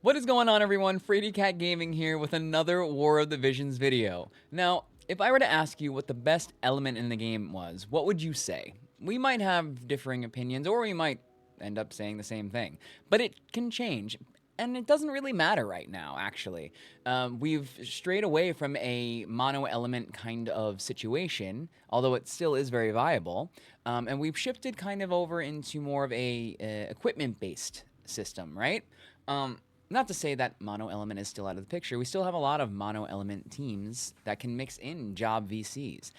What is going on, everyone? Frady Cat Gaming here with another War of the Visions video. Now, if I were to ask you what the best element in the game was, what would you say? We might have differing opinions, or we might end up saying the same thing, but it can change. And it doesn't really matter right now, actually. We've strayed away from a mono element kind of situation, although it still is very viable. And we've shifted kind of over into more of a equipment based system, right? Not to say that mono element is still out of the picture. We still have a lot of mono element teams that can mix in job VCs.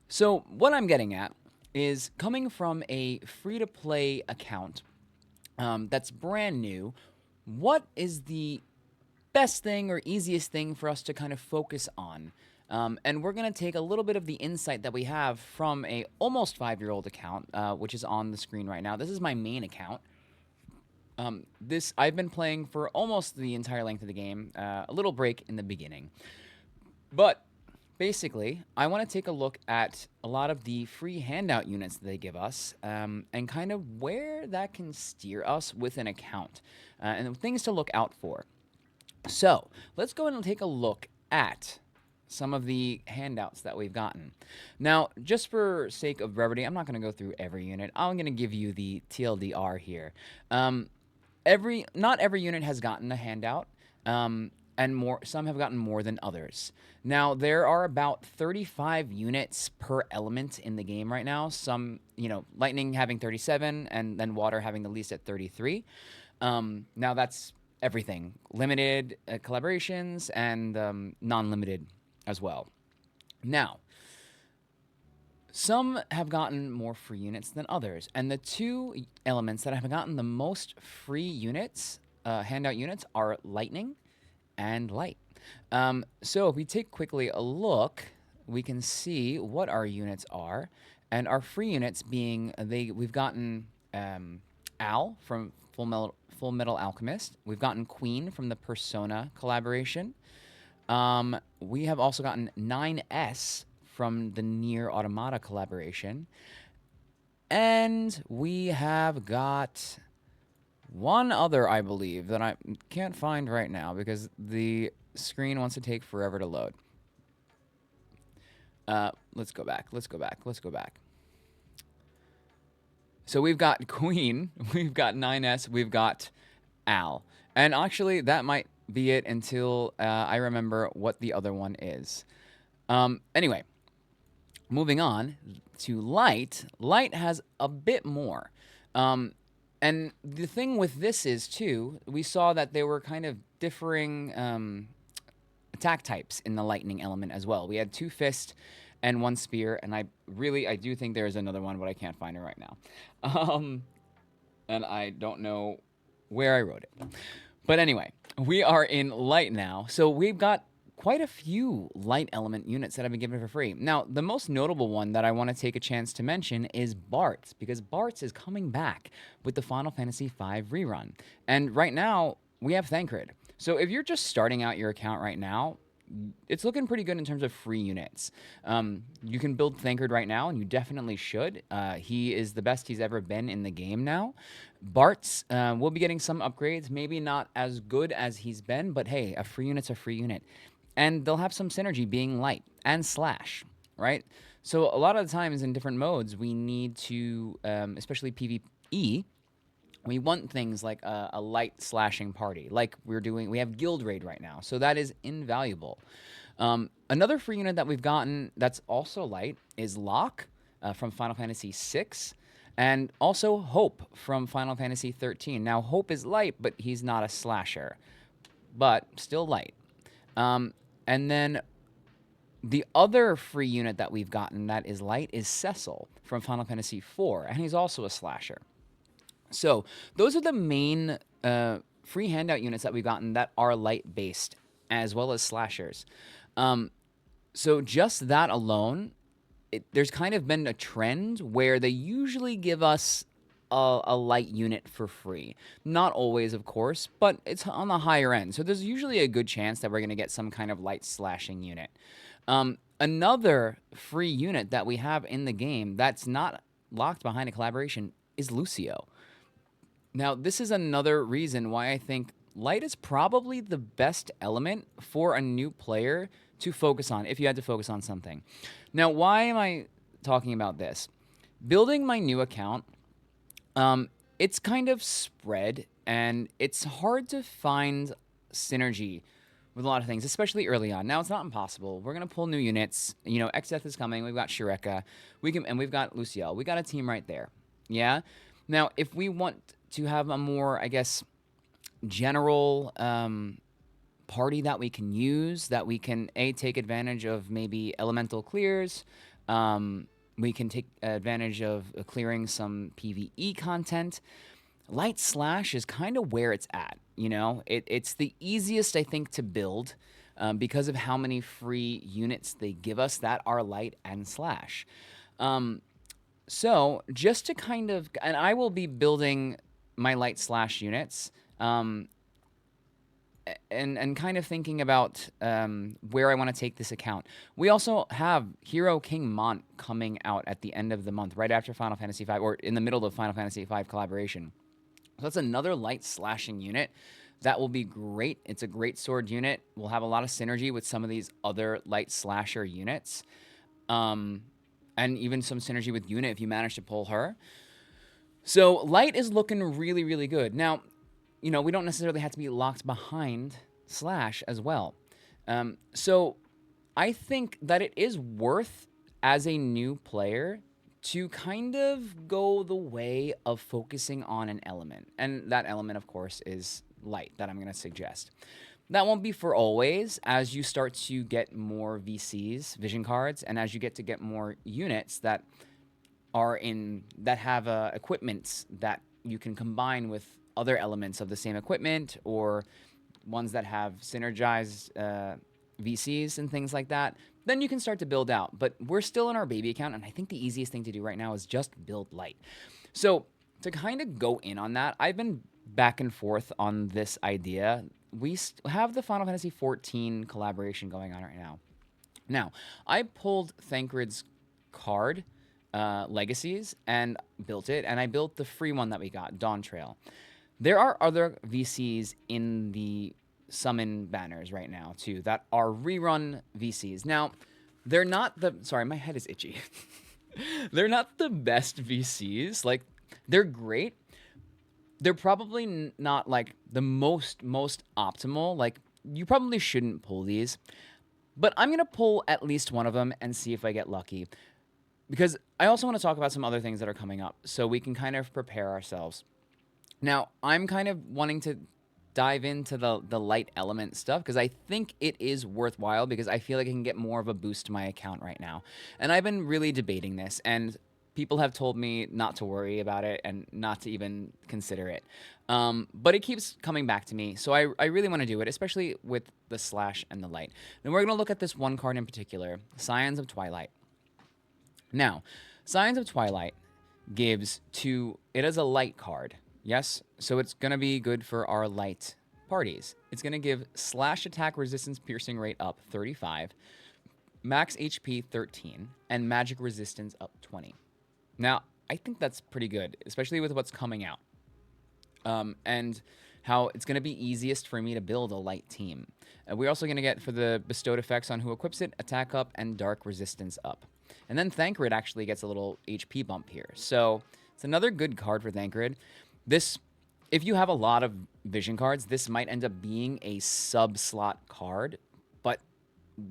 So, what I'm getting at is coming from a free to play account that's brand new, what is the best thing or easiest thing for us to kind of focus on? And we're going to take a little bit of the insight that we have from a almost 5-year-old account, which is on the screen right now. This is my main account. This I've been playing for almost the entire length of the game. A little break in the beginning, but basically, I want to take a look at a lot of the free handout units that they give us, and kind of where that can steer us with an account, and things to look out for. So let's go and take a look at some of the handouts that we've gotten. Now, just for sake of brevity, I'm not going to go through every unit. I'm going to give you the TLDR here. Not every unit has gotten a handout, and some have gotten more than others. Now, there are about 35 units per element in the game right now. Some, lightning having 37, and then water having the least at 33. Now, that's everything. Limited collaborations and non-limited as well. Now, some have gotten more free units than others, and the two elements that have gotten the most free units, handout units, are lightning and light. So if we take quickly a look, we can see what our units are, and our free units being we've gotten Al from Full Metal Alchemist. We've gotten Queen from the Persona collaboration. We have also gotten 9S from the Nier Automata collaboration. And we have got one other, I believe, that I can't find right now because the screen wants to take forever to load. Let's go back. So we've got Queen, we've got 9S, we've got Al. And actually, that might be it until I remember what the other one is. Anyway, moving on to Light. Light has a bit more. And the thing with this is, too, we saw that there were kind of differing attack types in the lightning element as well. We had 2 fists and 1 spear, and I do think there's another one, but I can't find it right now. And I don't know where I wrote it. But anyway, we are in light now. So we've got quite a few light element units that have been given for free. Now, the most notable one that I want to take a chance to mention is Bartz, because Bartz is coming back with the Final Fantasy V rerun. And right now, we have Thancred. So if you're just starting out your account right now, it's looking pretty good in terms of free units. You can build Thancred right now, and you definitely should. He is the best he's ever been in the game now. Bartz will be getting some upgrades, maybe not as good as he's been, but hey, a free unit's a free unit. And they'll have some synergy being light and slash, right? So a lot of the times in different modes, we need to, especially PvE, we want things like a light slashing party, like we have Guild Raid right now, so that is invaluable. Another free unit that we've gotten that's also light is Locke from Final Fantasy VI, and also Hope from Final Fantasy 13. Now, Hope is light, but he's not a slasher, but still light. And then the other free unit that we've gotten that is light is Cecil from Final Fantasy IV, and he's also a slasher. So those are the main free handout units that we've gotten that are light-based, as well as slashers. So just that alone, there's kind of been a trend where they usually give us a light unit for free. Not always, of course, but it's on the higher end. So there's usually a good chance that we're going to get some kind of light slashing unit. Another free unit that we have in the game that's not locked behind a collaboration is Lucio. Now, this is another reason why I think light is probably the best element for a new player to focus on if you had to focus on something. Now, why am I talking about this? Building my new account, it's kind of spread and it's hard to find synergy with a lot of things, especially early on. Now, it's not impossible. We're gonna pull new units. You know, Xdeath is coming. We've got Shureka. We've got Lucio. We got a team right there. Yeah. Now, if we want to have a more, I guess, general party that we can use, that we can take advantage of maybe elemental clears. We can take advantage of clearing some PvE content. Light Slash is kind of where it's at, you know? It's the easiest, I think, to build because of how many free units they give us that are Light and Slash. So just to kind of, and I will be building my Light Slash units and kind of thinking about where I want to take this account. We also have Hero King Mont coming out at the end of the month, right after Final Fantasy V, or in the middle of Final Fantasy V collaboration. So that's another light slashing unit. That will be great. It's a great sword unit. We'll have a lot of synergy with some of these other light slasher units. And even some synergy with Yuna if you manage to pull her. So light is looking really, really good. Now, you know, we don't necessarily have to be locked behind Slash as well. So I think that it is worth, as a new player, to kind of go the way of focusing on an element. And that element, of course, is light that I'm going to suggest. That won't be for always. As you start to get more VCs, vision cards, and as you get to get more units that are that have equipment that you can combine with other elements of the same equipment, or ones that have synergized VCs and things like that, then you can start to build out. But we're still in our baby account, and I think the easiest thing to do right now is just build light. So to kind of go in on that, I've been back and forth on this idea. We have the Final Fantasy XIV collaboration going on right now. Now, I pulled Thancred's card, Legacies, and built it, and I built the free one that we got, Dawn Trail. There are other VCs in the summon banners right now, too, that are rerun VCs. Now, they're not the... Sorry, my head is itchy. They're not the best VCs. Like, they're great. They're probably not, like, the most optimal. Like, you probably shouldn't pull these. But I'm going to pull at least one of them and see if I get lucky. Because I also want to talk about some other things that are coming up, so we can kind of prepare ourselves. Now, I'm kind of wanting to dive into the light element stuff because I think it is worthwhile, because I feel like I can get more of a boost to my account right now. And I've been really debating this, and people have told me not to worry about it and not to even consider it. But it keeps coming back to me, so I really want to do it, especially with the Slash and the light. Then we're going to look at this one card in particular, Scions of Twilight. Now, Scions of Twilight gives it is a light card. Yes, so it's going to be good for our light parties. It's going to give slash attack resistance piercing rate up 35, max HP 13, and magic resistance up 20. Now, I think that's pretty good, especially with what's coming out. And how it's going to be easiest for me to build a light team. We're also going to get, for the bestowed effects on who equips it, attack up and dark resistance up. And then Thancred actually gets a little HP bump here. So it's another good card for Thancred. This, if you have a lot of vision cards, this might end up being a sub-slot card. But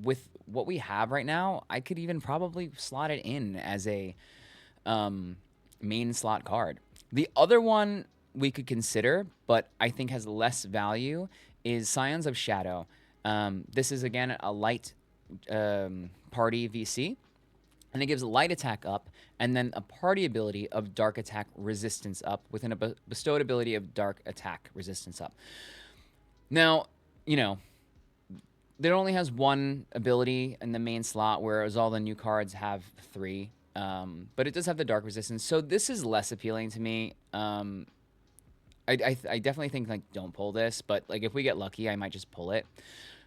with what we have right now, I could even probably slot it in as a main slot card. The other one we could consider, but I think has less value, is Scions of Shadow. This is, again, a light party VC. And it gives light attack up, and then a party ability of dark attack resistance up, within a bestowed ability of dark attack resistance up. Now, you know, it only has one ability in the main slot, whereas all the new cards have 3. But it does have the dark resistance, so this is less appealing to me. I definitely think, like, don't pull this, but, like, if we get lucky, I might just pull it.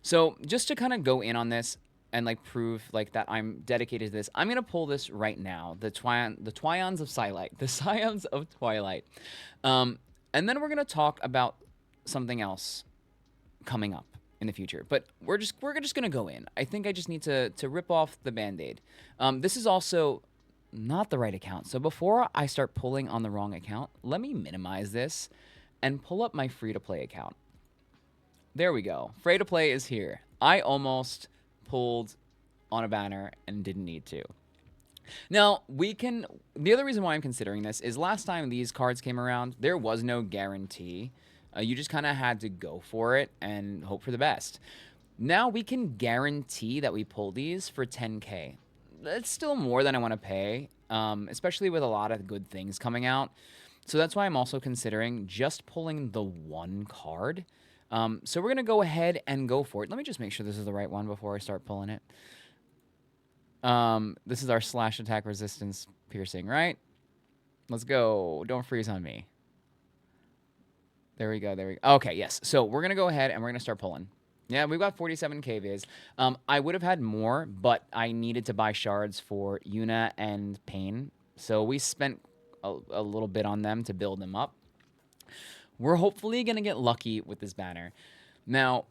So just to kind of go in on this, and, like, prove, like, that I'm dedicated to this, I'm going to pull this right now, the Scions of Twilight. And then we're going to talk about something else coming up in the future. But we're just gonna go in. I think I just need to rip off the Band-Aid. This is also not the right account. So before I start pulling on the wrong account, let me minimize this and pull up my free-to-play account. There we go. Free-to-play is here. I almost pulled on a banner and didn't need to. Now, the other reason why I'm considering this is last time these cards came around, there was no guarantee. You just kind of had to go for it and hope for the best. Now we can guarantee that we pull these for 10K. That's still more than I want to pay, especially with a lot of good things coming out. So that's why I'm also considering just pulling the one card. So we're going to go ahead and go for it. Let me just make sure this is the right one before I start pulling it. This is our slash attack resistance piercing, right? Let's go. Don't freeze on me. There we go. There we go. Okay, yes. So we're going to go ahead and we're going to start pulling. Yeah, we've got 47K viz. I would have had more, but I needed to buy shards for Yuna and Pain. So we spent a little bit on them to build them up. We're hopefully going to get lucky with this banner. Now,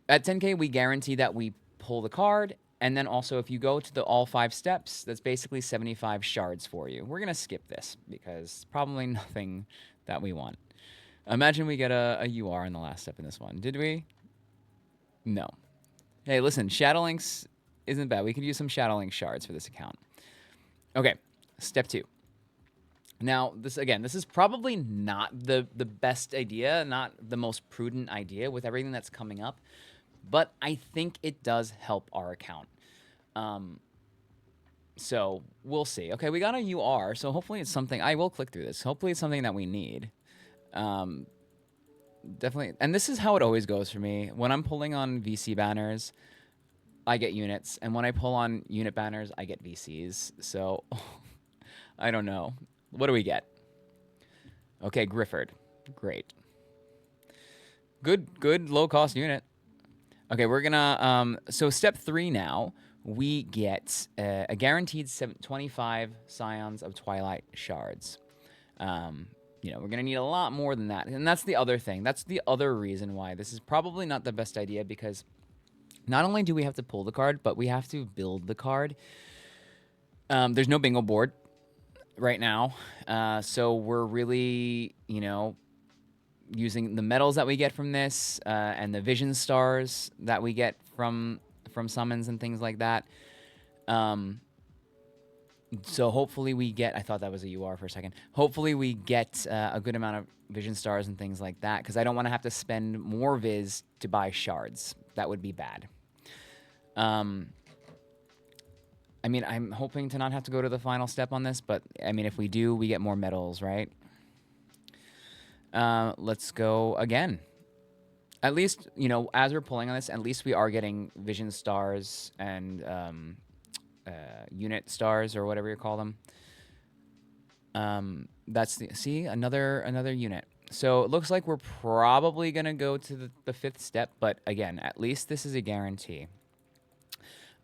at 10K, we guarantee that we pull the card. And then also, if you go to the all 5 steps, that's basically 75 shards for you. We're going to skip this because it's probably nothing that we want. Imagine we get a UR in the last step in this one. Did we? No. Hey, listen, Shadow Links isn't bad. We could use some Shadow Link shards for this account. Okay, step 2. Now, this is probably not the best idea, not the most prudent idea with everything that's coming up, but I think it does help our account. So we'll see. Okay, we got a UR, so hopefully it's something. I will click through this. Hopefully it's something that we need. Definitely, and this is how it always goes for me. When I'm pulling on VC banners, I get units, and when I pull on unit banners, I get VCs. So I don't know. What do we get? Okay, Grifford. Great. Good low-cost unit. Okay, we're gonna, so step 3 now, we get a guaranteed 25 Scions of Twilight shards. You know, we're gonna need a lot more than that. And that's the other thing. That's the other reason why this is probably not the best idea, because not only do we have to pull the card, but we have to build the card. There's no bingo board right now. So we're really, you know, using the medals that we get from this, and the vision stars that we get from summons and things like that. So hopefully we get, I thought that was a UR for a second. Hopefully we get a good amount of vision stars and things like that, because I don't want to have to spend more viz to buy shards. That would be bad. I mean, I'm hoping to not have to go to the final step on this, but I mean, if we do, we get more medals, right? Let's go again. At least, you know, as we're pulling on this, at least we are getting vision stars and unit stars, or whatever you call them. That's the, see, another unit. So it looks like we're probably gonna go to the 5th step, but again, at least this is a guarantee.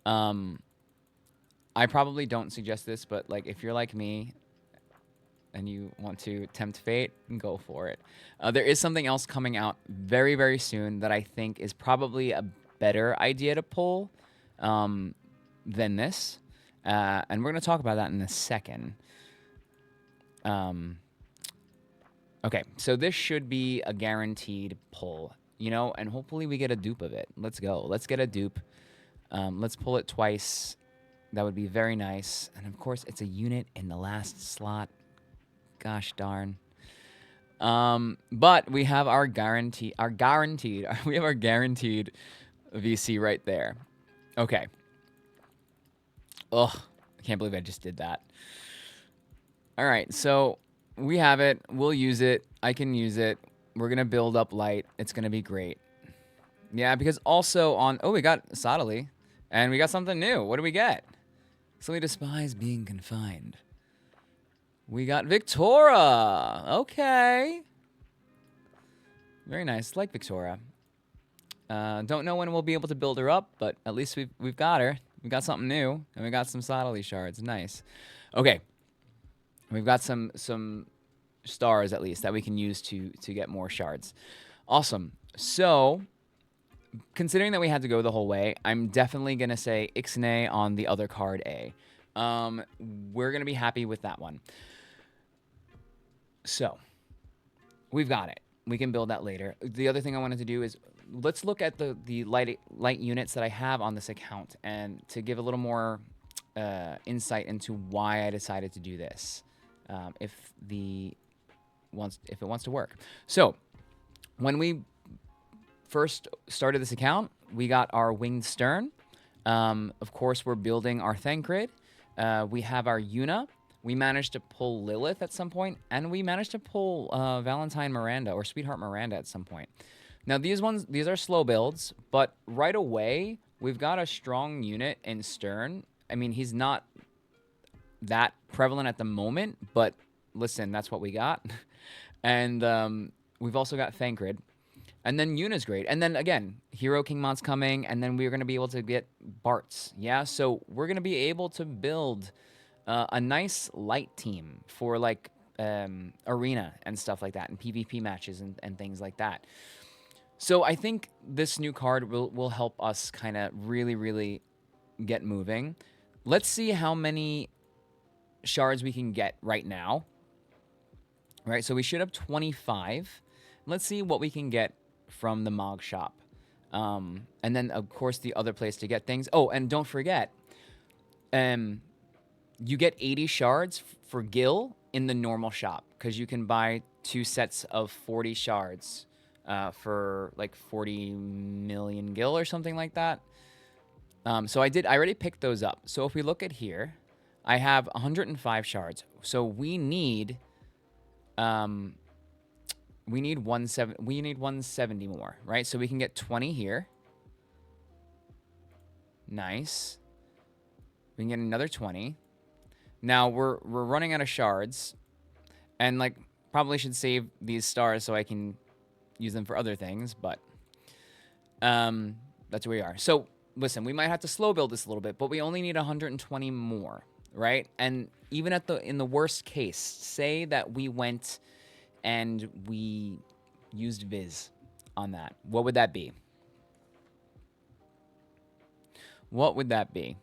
I probably don't suggest this, but like if you're like me and you want to tempt fate, go for it. There is something else coming out very, very soon that I think is probably a better idea to pull than this. And we're going to talk about that in a second. Okay, so this should be a guaranteed pull, you know, and hopefully we get a dupe of it. Let's go. Let's get a dupe. Let's pull it twice. That would be very nice. And of course, it's a unit in the last slot. Gosh darn. But we have our guaranteed we have our guaranteed VC right there. Okay. Ugh, I can't believe I just did that. All right, so we have it. We'll use it. I can use it. We're going to build up light. It's going to be great. Yeah, because also on... Oh, we got Sottily. And we got something new. What do we get? Simply despise being confined. We got Victora. Okay. Very nice. Like Victora. Don't know when we'll be able to build her up, but at least we've got her. We got something new, and we got some Sottily shards. Nice. Okay. We've got some stars, at least, that we can use to get more shards. Awesome. So, considering that we had to go the whole way, I'm definitely going to say Ixnay on the other card A. We're going to be happy with that one. So, we've got it. We can build that later. The other thing I wanted to do is let's look at the light units that I have on this account, and to give a little more insight into why I decided to do this, if it wants to work. So, when we first started this account, we got our winged stern. Of course, we're building our Thancred. We have our Yuna. We managed to pull Lilith at some point, and we managed to pull Valentine Miranda or Sweetheart Miranda at some point. Now, these are slow builds, but right away, we've got a strong unit in Stern. I mean, he's not that prevalent at the moment, but listen, that's what we got. And we've also got Thancred. And then Yuna's great. And then, again, Hero King Mod's coming, and then we're going to be able to get Barts. Yeah, so we're going to be able to build a nice light team for, like, arena and stuff like that, and PvP matches and things like that. So I think this new card will help us kind of really, really get moving. Let's see how many shards we can get right now. Right, so we should have 25. Let's see what we can get from the Mog shop. And then, of course, the other place to get things. Oh, and don't forget, you get 80 shards for Gil in the normal shop, because you can buy 2 sets of 40 shards for like 40 million Gil or something like that. So I already picked those up. So if we look at here, I have 105 shards. So we need 170 more, right? So we can get 20 here. Nice. We can get another 20. Now we're running out of shards, and like probably should save these stars so I can use them for other things, but that's where we are. So listen, we might have to slow build this a little bit, but we only need 120 more, right? And even in the worst case, say that we went and we used Viz on that. What would that be? What would that be?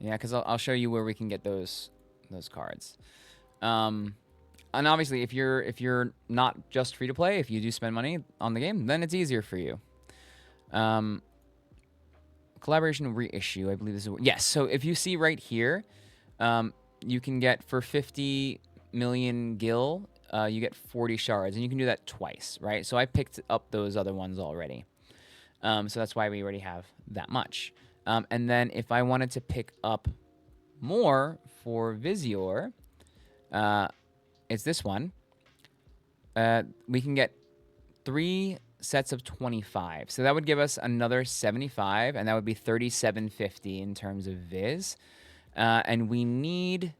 Yeah, because I'll show you where we can get those cards. And obviously, if you're not just free to play, if you do spend money on the game, then it's easier for you. Collaboration reissue, I believe this is yes. So if you see right here, you can get for 50 million Gil, you get 40 shards, and you can do that twice, right? So I picked up those other ones already. So that's why we already have that much. And then if I wanted to pick up more for Vizior, it's this one. We can get 3 sets of 25. So that would give us another 75, and that would be 3750 in terms of Viz. And we need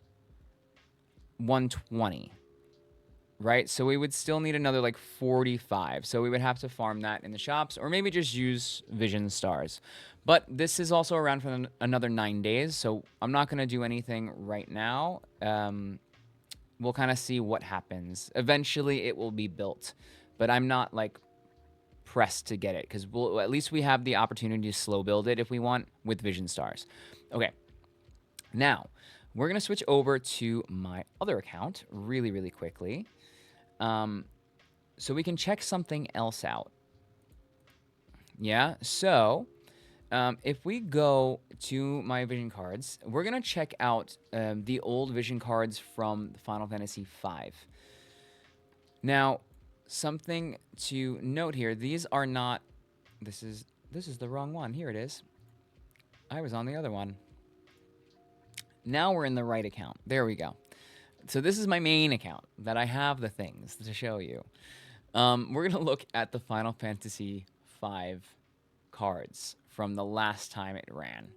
120, right? So we would still need another like 45. So we would have to farm that in the shops, or maybe just use Vision Stars. But this is also around for another 9 days, so I'm not going to do anything right now. We'll kind of see what happens. Eventually, it will be built, but I'm not like pressed to get it, because at least we have the opportunity to slow build it if we want with Vision Stars. Okay, now we're going to switch over to my other account really, really quickly, so we can check something else out. Yeah, so if we go to my Vision cards, we're going to check out the old Vision cards from Final Fantasy V. Now, something to note here, these are not, this is the wrong one. Here it is. I was on the other one. Now we're in the right account. There we go. So this is my main account that I have the things to show you. We're going to look at the Final Fantasy V cards from the last time it ran.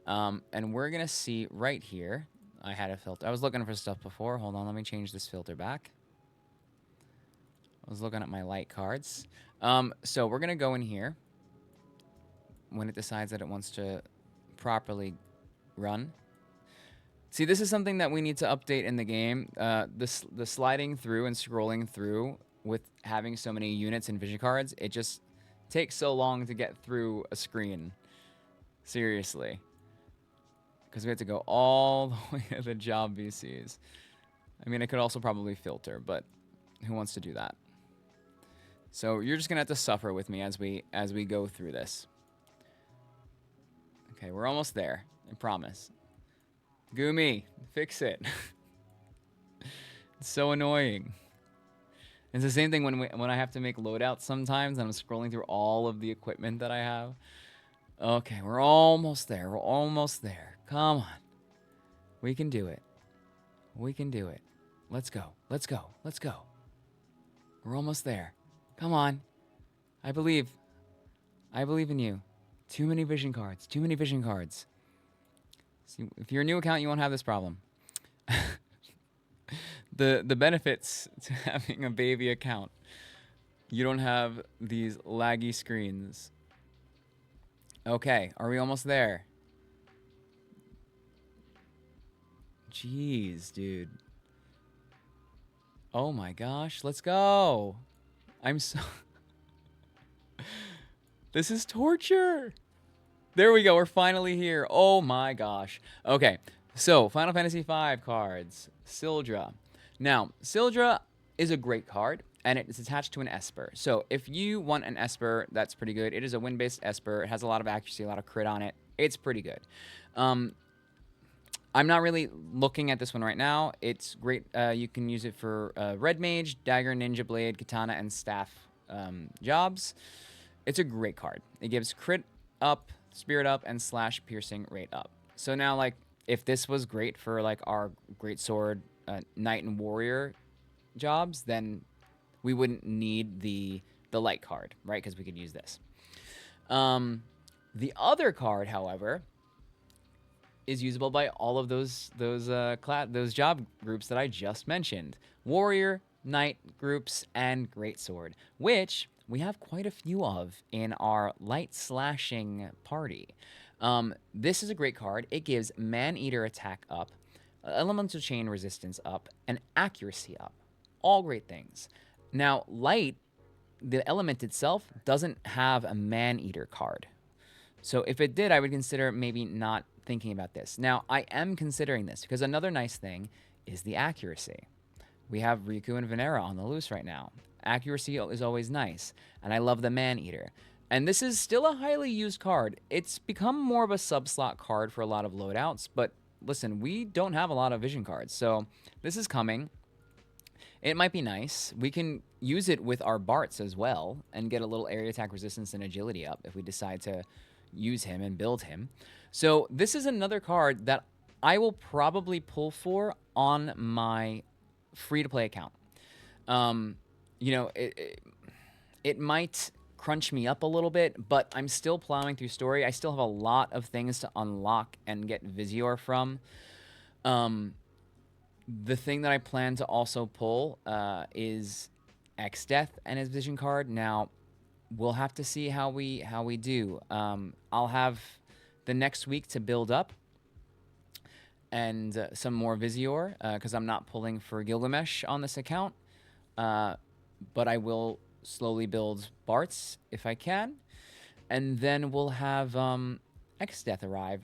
And we're going to see right here, I had a filter. I was looking for stuff before. Hold on, let me change this filter back. I was looking at my light cards. So we're going to go in here when it decides that it wants to properly run. See, this is something that we need to update in the game. The sliding through and scrolling through with having so many units and vision cards, it just takes so long to get through a screen. Seriously. Because we have to go all the way to the job VCs. I mean, I could also probably filter, but who wants to do that? So you're just going to have to suffer with me as we go through this. Okay, we're almost there. I promise. Gumi, fix it. It's so annoying. It's the same thing when I have to make loadouts sometimes and I'm scrolling through all of the equipment that I have. Okay, we're almost there. We're almost there. Come on. We can do it. We can do it. Let's go. Let's go. Let's go. We're almost there. Come on. I believe. I believe in you. Too many vision cards. Too many vision cards. See, if you're a new account, you won't have this problem. The benefits to having a baby account. You don't have these laggy screens. Okay, are we almost there? Jeez, dude. Oh my gosh, let's go. I'm so... This is torture. There we go, we're finally here. Oh my gosh. Okay, so Final Fantasy V cards. Syldra. Now, Syldra is a great card, and it is attached to an Esper. So if you want an Esper, that's pretty good. It is a wind-based Esper. It has a lot of accuracy, a lot of crit on it. It's pretty good. I'm not really looking at this one right now. It's great. You can use it for Red Mage, Dagger, Ninja Blade, Katana, and Staff jobs. It's a great card. It gives crit up, spirit up, and slash piercing rate up. So now, like, if this was great for, like, our Greatsword, Knight, and Warrior jobs, then we wouldn't need the light card, right? Because we could use this. The other card, however, is usable by all of those job groups that I just mentioned. Warrior, Knight groups, and Greatsword, which we have quite a few of in our light slashing party. This is a great card. It gives Man-Eater attack up, Elemental Chain resistance up, and accuracy up. All great things. Now, light, the element itself, doesn't have a Man-Eater card. So if it did, I would consider maybe not thinking about this. Now, I am considering this because another nice thing is the accuracy. We have Riku and Venera on the loose right now. Accuracy is always nice, and I love the Man-Eater. And this is still a highly used card. It's become more of a sub-slot card for a lot of loadouts, but listen, we don't have a lot of vision cards, so this is coming. It might be nice. We can use it with our Barts as well and get a little area attack resistance and agility up if we decide to use him and build him. So this is another card that I will probably pull for on my free-to-play account. You know, it might crunch me up a little bit, but I'm still plowing through story. I still have a lot of things to unlock and get Visior from. The thing that I plan to also pull is X-Death and his vision card. Now, we'll have to see how we do. I'll have the next week to build up and some more Visior because I'm not pulling for Gilgamesh on this account. But I will slowly build Barts if I can. And then we'll have X-Death arrive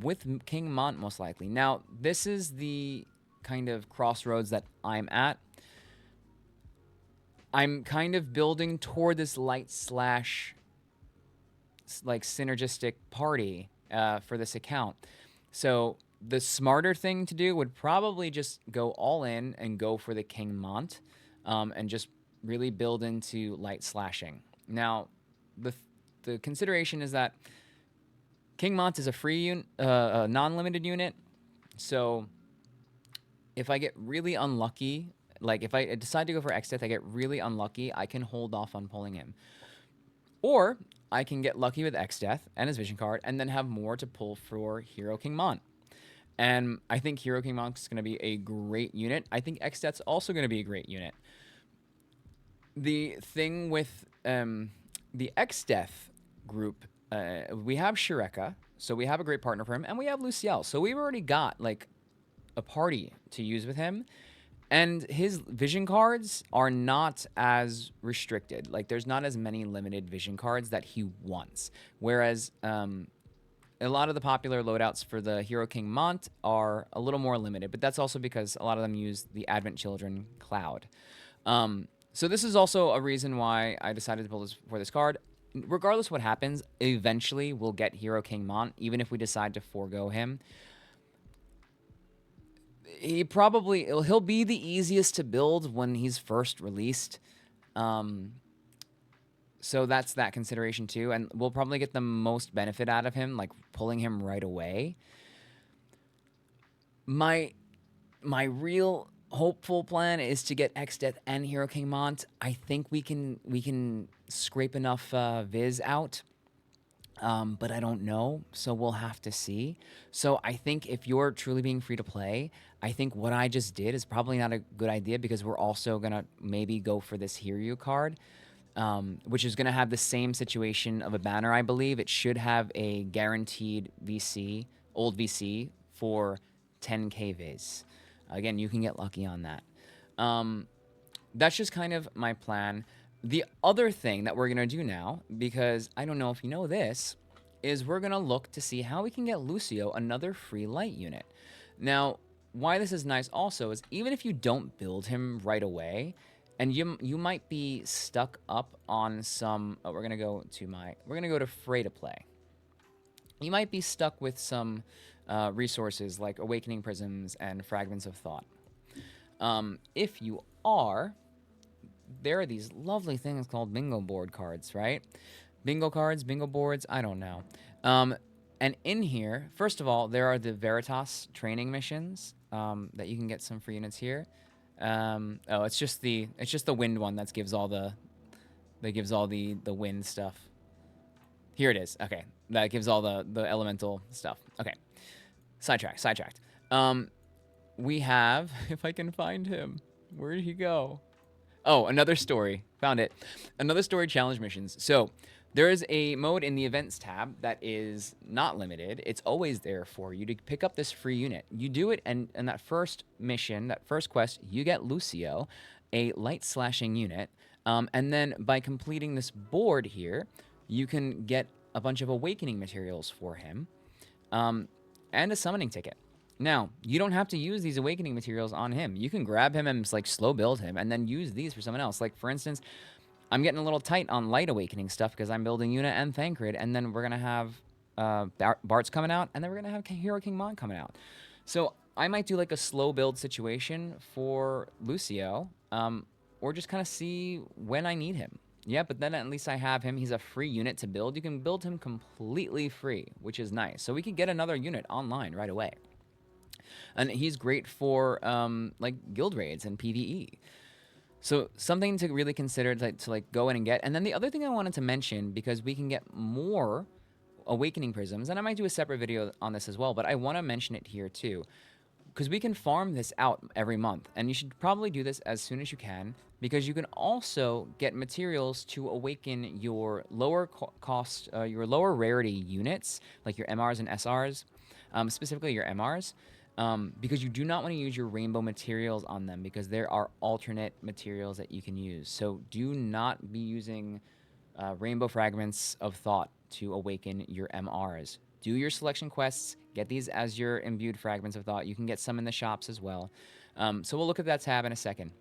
with King Mont most likely. Now, this is the kind of crossroads that I'm at. I'm kind of building toward this light slash like synergistic party for this account. So the smarter thing to do would probably just go all in and go for the King Mont and just really build into light slashing. Now, the consideration is that King Mont is a free non-limited unit, so if I get really unlucky, like if I decide to go for X-Death, I get really unlucky, I can hold off on pulling him. Or I can get lucky with X-Death and his vision card and then have more to pull for Hero King Mont. And I think Hero King Mont is going to be a great unit. I think X-Death's also going to be a great unit. The thing with the X-Death group, we have Shireka, so we have a great partner for him, and we have Luciel. So we've already got, like, a party to use with him. And his vision cards are not as restricted. Like, there's not as many limited vision cards that he wants. Whereas a lot of the popular loadouts for the Hero King Mont are a little more limited, but that's also because a lot of them use the Advent Children Cloud. So this is also a reason why I decided to build for this card. Regardless what happens, eventually we'll get Hero King Mont, even if we decide to forego him. He'll be the easiest to build when he's first released. So that's that consideration too, and we'll probably get the most benefit out of him, like pulling him right away. My real hopeful plan is to get X-Death and Hero King Mont. I think we can scrape enough Viz out. But I don't know, so we'll have to see. So I think if you're truly being free to play, I think what I just did is probably not a good idea, because we're also going to maybe go for this Hiryu card, which is going to have the same situation of a banner, I believe. It should have a guaranteed VC, old VC, for 10k Viz. Again, you can get lucky on that. That's just kind of my plan. The other thing that we're going to do now, because I don't know if you know this, is we're going to look to see how we can get Lucio another free light unit. Now, why this is nice also is even if you don't build him right away, and you might be stuck up on some... Oh, we're going to go to free to play. You might be stuck with some resources like Awakening Prisms and Fragments of Thought. If you are... There are these lovely things called bingo board cards, right? Bingo cards, bingo boards, I don't know. And in here, first of all, there are the Veritas training missions that you can get some free units here. Oh, it's just the wind one that gives all the wind stuff. Here it is. Okay, that gives all the elemental stuff. Okay, sidetracked. We have, if I can find him, where did he go? Oh, another story. Found it. Another story challenge missions. So there is a mode in the events tab that is not limited. It's always there for you to pick up this free unit. You do it, and in that first mission, that first quest, you get Lucio, a light slashing unit. And then by completing this board here, you can get a bunch of awakening materials for him, and a summoning ticket. Now, you don't have to use these awakening materials on him. You can grab him and like slow build him and then use these for someone else. Like, for instance, I'm getting a little tight on light awakening stuff because I'm building Yuna and Thancred, and then we're going to have Bart's coming out, and then we're going to have Hero King Mon coming out. So I might do like a slow build situation for Lucio, or just kind of see when I need him. Yeah, but then at least I have him. He's a free unit to build. You can build him completely free, which is nice. So we can get another unit online right away. And he's great for like guild raids and PvE. So something to really consider to like go in and get. And then the other thing I wanted to mention, because we can get more Awakening Prisms, and I might do a separate video on this as well, but I want to mention it here too, because we can farm this out every month, and you should probably do this as soon as you can, because you can also get materials to awaken your lower cost, your lower rarity units, like your MRs and SRs, specifically your MRs. Because you do not want to use your rainbow materials on them, because there are alternate materials that you can use. So do not be using rainbow fragments of thought to awaken your MRs. Do your selection quests, get these as your imbued fragments of thought. You can get some in the shops as well. So we'll look at that tab in a second.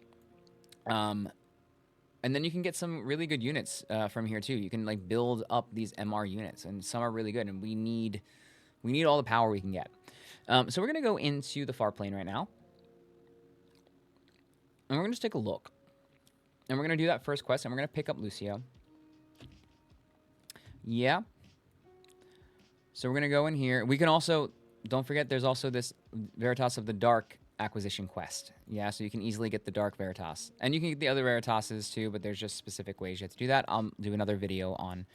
And then you can get some really good units from here too. You can like build up these MR units, and some are really good, and we need all the power we can get. So we're going to go into the far plane right now, and we're going to just take a look. And we're going to do that first quest, and we're going to pick up Lucio. Yeah. So we're going to go in here. We can also, don't forget, there's also this Veritas of the Dark acquisition quest. Yeah, so you can easily get the Dark Veritas. And you can get the other Veritas's too, but there's just specific ways you have to do that. I'll do another video on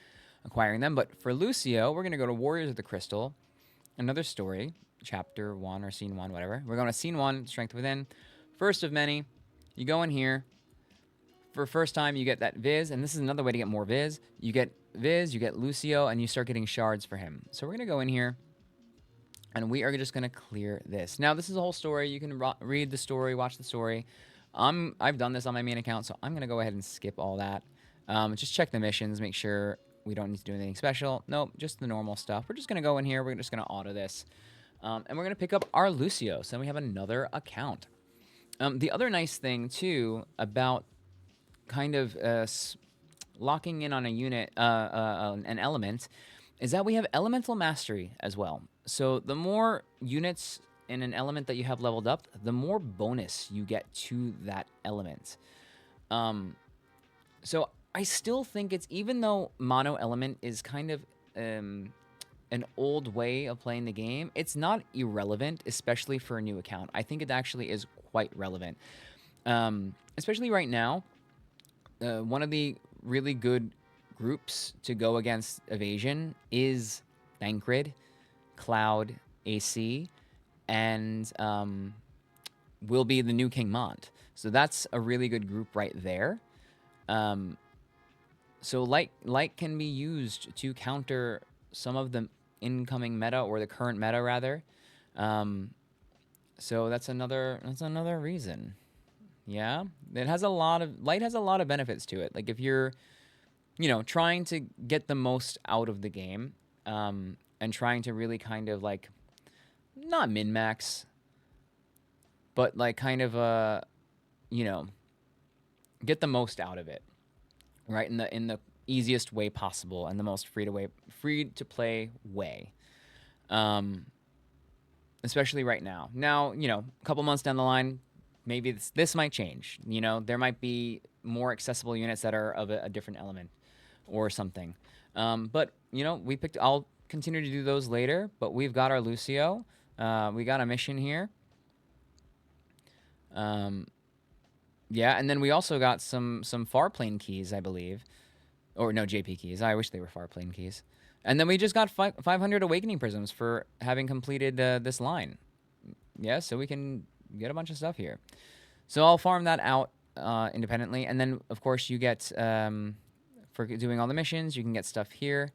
acquiring them. But for Lucio, we're going to go to Warriors of the Crystal, another story. Chapter 1 or Scene 1, whatever. We're going to Scene 1, Strength Within. First of many. You go in here. For first time, you get that Viz, and this is another way to get more Viz. You get Viz, you get Lucio, and you start getting shards for him. So we're going to go in here. And we are just going to clear this. Now, this is a whole story. You can read the story, watch the story. I've done this on my main account, so I'm going to go ahead and skip all that. Just check the missions, make sure we don't need to do anything special. Nope, just the normal stuff. We're just going to go in here. We're just going to auto this. And we're going to pick up our Lucio. So we have another account. The other nice thing, too, about kind of locking in on a unit, an element, is that we have elemental mastery as well. So the more units in an element that you have leveled up, the more bonus you get to that element. So I still think it's, even though mono element is kind of an old way of playing the game, it's not irrelevant, especially for a new account. I think it actually is quite relevant, especially right now. One of the really good groups to go against evasion is Thancred, Cloud, AC, and will be the new King Mont. So that's a really good group right there. So light can be used to counter some of the incoming meta, or the current meta rather. So that's another reason. Yeah, light has a lot of benefits to it. Like if you're, trying to get the most out of the game, and trying to really kind of like, not min-max, but like kind of get the most out of it, right? In the easiest way possible and the most free to play way. Especially right now. Now, a couple months down the line, maybe this might change. There might be more accessible units that are of a different element or something. But I'll continue to do those later. But we've got our Lucio. We got a mission here. Yeah, and then we also got some far plane keys, I believe. Or no, JP keys. I wish they were far plane keys. And then we just got 500 awakening prisms for having completed this line. Yeah, so we can get a bunch of stuff here. So I'll farm that out independently. And then, of course, you get, for doing all the missions, you can get stuff here.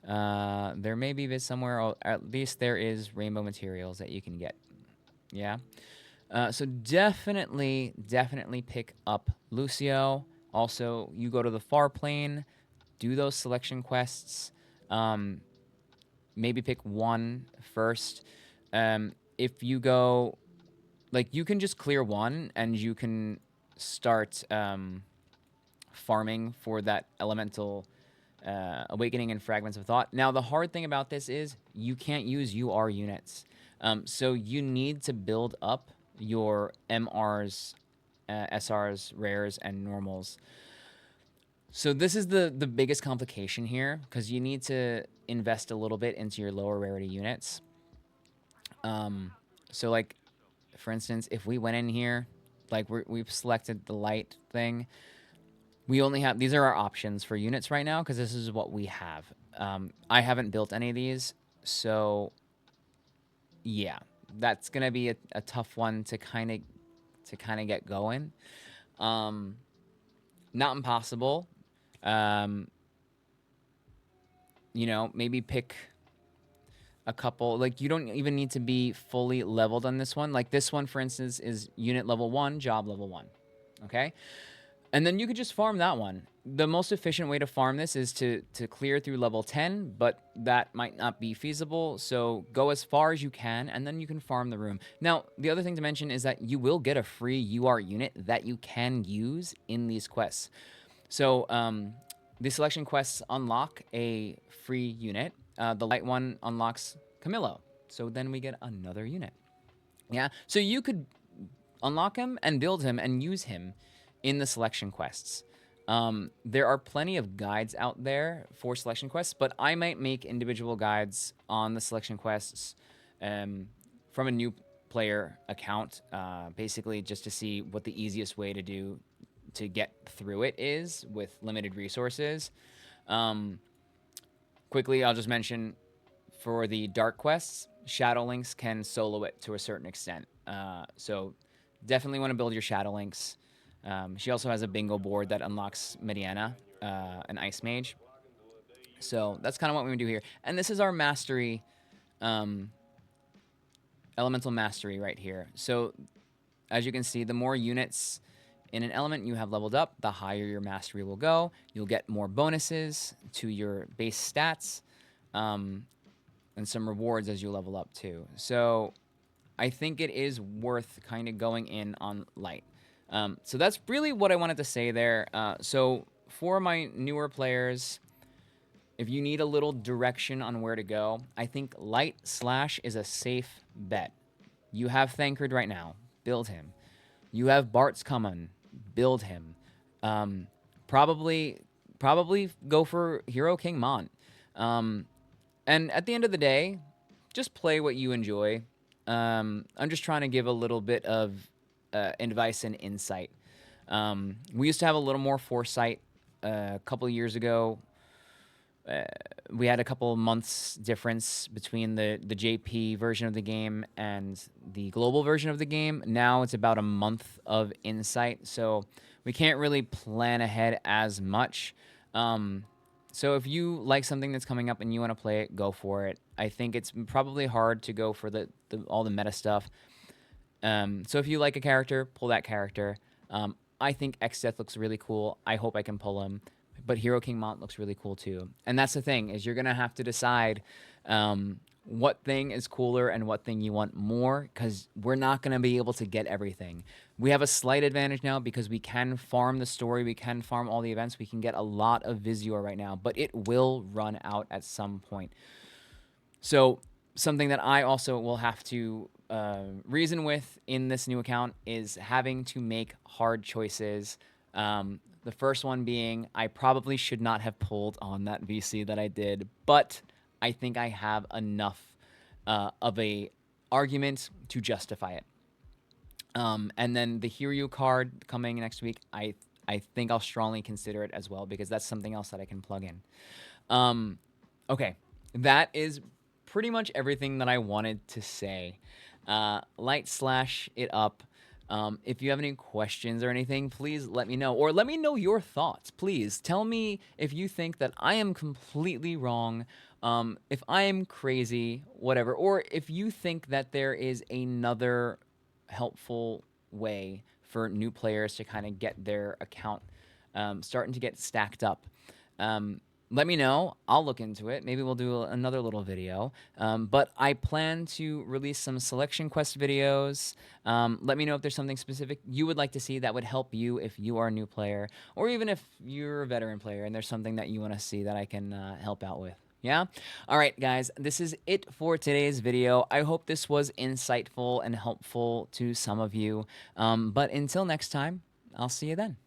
There may be somewhere, or at least there is rainbow materials that you can get. Yeah. So definitely pick up Lucio. Also, you go to the far plane, do those selection quests. Maybe pick one first. If you go, like, you can just clear one and you can start farming for that elemental awakening and fragments of thought. Now, the hard thing about this is you can't use UR units. So you need to build up your MRs, SRs, rares, and normals. So this is the biggest complication here, because you need to invest a little bit into your lower rarity units. So like, for instance, if we went in here, like we've selected the light thing, we only have, these are our options for units right now, because this is what we have. I haven't built any of these, so yeah, that's gonna be a tough one to kind of get going. Not impossible. Maybe pick a couple. Like, you don't even need to be fully leveled on this one. Like this one, for instance, is unit level 1, job level 1. Okay? And then you could just farm that one. The most efficient way to farm this is to clear through level 10, but that might not be feasible. So go as far as you can, and then you can farm the room. Now, the other thing to mention is that you will get a free UR unit that you can use in these quests. So the selection quests unlock a free unit. The light one unlocks Camillo. So then we get another unit. Yeah. So you could unlock him and build him and use him in the selection quests. There are plenty of guides out there for selection quests, but I might make individual guides on the selection quests from a new player account, basically just to see what the easiest way to do to get through it is with limited resources. Quickly, I'll just mention, for the dark quests, Shadow Links can solo it to a certain extent. So definitely want to build your Shadow Links. She also has a bingo board that unlocks Mediana, an Ice Mage. So that's kind of what we do here. And this is our mastery elemental mastery right here. So as you can see, the more units in an element you have leveled up, the higher your mastery will go. You'll get more bonuses to your base stats, and some rewards as you level up too. So I think it is worth kind of going in on light. So that's really what I wanted to say there. So for my newer players, if you need a little direction on where to go, I think light slash is a safe bet. You have Thancred right now. Build him. You have Bart's coming. Build him. Probably go for Hero King Mont. And at the end of the day, just play what you enjoy. I'm just trying to give a little bit of advice and insight. We used to have a little more foresight a couple of years ago. We had a couple of months difference between the JP version of the game and the global version of the game. Now it's about a month of insight, so we can't really plan ahead as much. So if you like something that's coming up and you want to play it, go for it. I think it's probably hard to go for all the meta stuff. So if you like a character, pull that character. I think X-Death looks really cool. I hope I can pull him. But Hero King Mont looks really cool too. And that's the thing, is you're going to have to decide what thing is cooler and what thing you want more, because we're not going to be able to get everything. We have a slight advantage now because we can farm the story, we can farm all the events, we can get a lot of Visual right now, but it will run out at some point. So something that I also will have to reason with in this new account is having to make hard choices. The first one being, I probably should not have pulled on that VC that I did, but I think I have enough of a argument to justify it. And then the Hiryu card coming next week, I think I'll strongly consider it as well, because that's something else that I can plug in. Okay, that is pretty much everything that I wanted to say. Light slash it up. If you have any questions or anything, please let me know. Or let me know your thoughts. Please tell me if you think that I am completely wrong, if I am crazy, whatever. Or if you think that there is another helpful way for new players to kind of get their account starting to get stacked up. Let me know. I'll look into it. Maybe we'll do another little video. But I plan to release some selection quest videos. Let me know if there's something specific you would like to see that would help you if you are a new player, or even if you're a veteran player and there's something that you want to see that I can help out with. Yeah? All right, guys, this is it for today's video. I hope this was insightful and helpful to some of you. But until next time, I'll see you then.